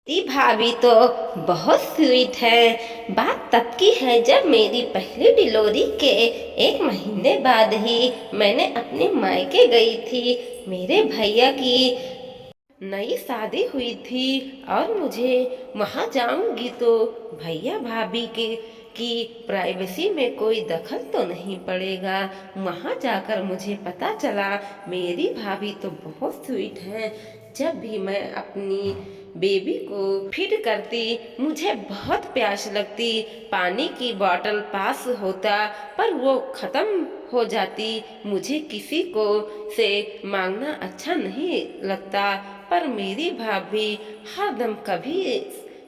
मेरी भाभी तो बहुत स्वीट है। बात तब की है जब मेरी पहली डिलीवरी के 1 महीने बाद ही मैंने अपने मायके गई थी। मेरे भैया की नई शादी हुई थी और मुझे वहाँ जाऊंगी तो भैया भाभी के की प्राइवेसी में कोई दखल तो नहीं पड़ेगा। वहाँ जाकर मुझे पता चला मेरी भाभी तो बहुत स्वीट है। जब भी मैं अपनी बेबी को फीड करती मुझे बहुत प्यास लगती। पानी की बोतल पास होता पर वो खत्म हो जाती। मुझे किसी को से मांगना अच्छा नहीं लगता पर मेरी भाभी हरदम कभी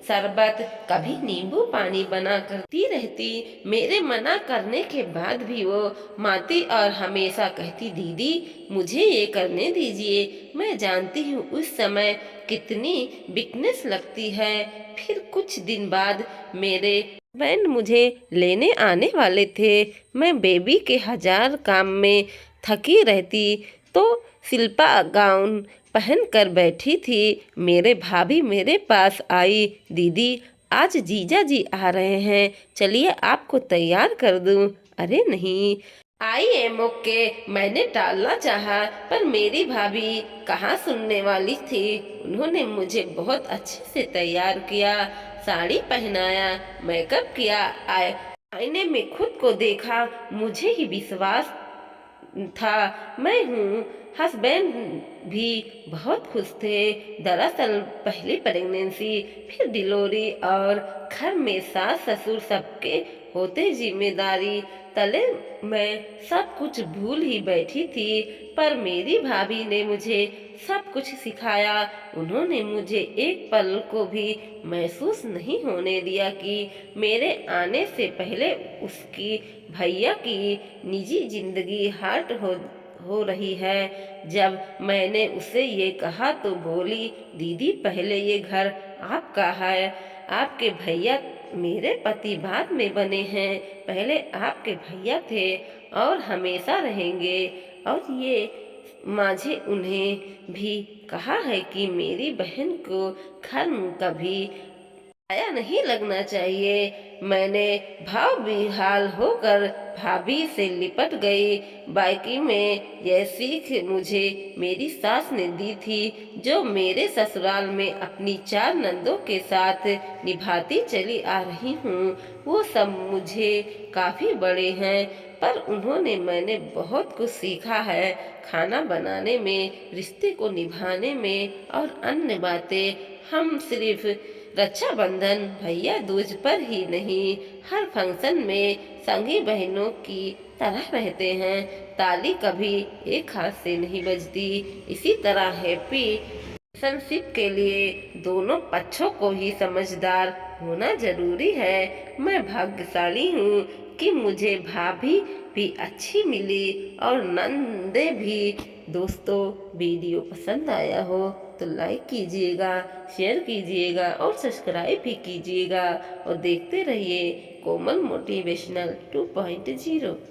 शरबत कभी नींबू पानी बना करती रहती। मेरे मना करने के बाद भी वो माती और हमेशा कहती दीदी मुझे ये करने दीजिए। मैं जानती हूँ उस समय कितनी वीकनेस लगती है। फिर कुछ दिन बाद मेरे हस्बैंड मुझे लेने आने वाले थे। मैं बेबी के 1000 काम में थकी रहती तो शिल्पा गाउन पहन कर बैठी थी। मेरे भाभी मेरे पास आई, दीदी आज जीजा जी आ रहे हैं, चलिए आपको तैयार कर दूं। अरे नहीं, आई एम ओके मैंने टालना चाहा पर मेरी भाभी कहाँ सुनने वाली थी। उन्होंने मुझे बहुत अच्छे से तैयार किया, साड़ी पहनाया, मेकअप किया। आईने में खुद को देखा, मुझे ही विश्वास था मैं हूँ। हस्बैंड भी बहुत खुश थे। दरअसल पहली प्रेगनेंसी फिर डिलीवरी और घर में सास ससुर सबके होते जिम्मेदारी तले मैं सब कुछ भूल ही बैठी थी। पर मेरी भाभी ने मुझे सब कुछ सिखाया। उन्होंने मुझे एक पल को भी महसूस नहीं होने दिया कि मेरे आने से पहले उसकी भैया की निजी जिंदगी हर्ट हो रही है। जब मैंने उसे ये कहा तो बोली दीदी पहले ये घर आपका है, आपके भैया मेरे पति बाद में बने हैं, पहले आपके भैया थे और हमेशा रहेंगे। और ये माझे उन्हें भी कहा है कि मेरी बहन को घर कभी आया नहीं लगना चाहिए। मैंने भाव विहाल होकर भाभी से लिपट गई। बाकी में यह सीख मुझे मेरी सास ने दी थी जो मेरे ससुराल में अपनी 4 नंदों के साथ निभाती चली आ रही हूँ। वो सब मुझे काफी बड़े हैं पर उन्होंने मैंने बहुत कुछ सीखा है, खाना बनाने में, रिश्ते को निभाने में और अन्य बातें। हम सिर्फ रक्षाबंधन भैया दूज पर ही नहीं हर फंक्शन में संगी बहनों की तरह रहते हैं। ताली कभी एक हाथ से नहीं बजती। इसी तरह हैप्पी रिलेशनशिप के लिए दोनों पक्षों को ही समझदार होना जरूरी है। मैं भाग्यशाली हूँ कि मुझे भाभी भी अच्छी मिली और नंदे भी। दोस्तों वीडियो पसंद आया हो तो लाइक कीजिएगा, शेयर कीजिएगा और सब्सक्राइब भी कीजिएगा और देखते रहिए कोमल मोटिवेशनल 2.0।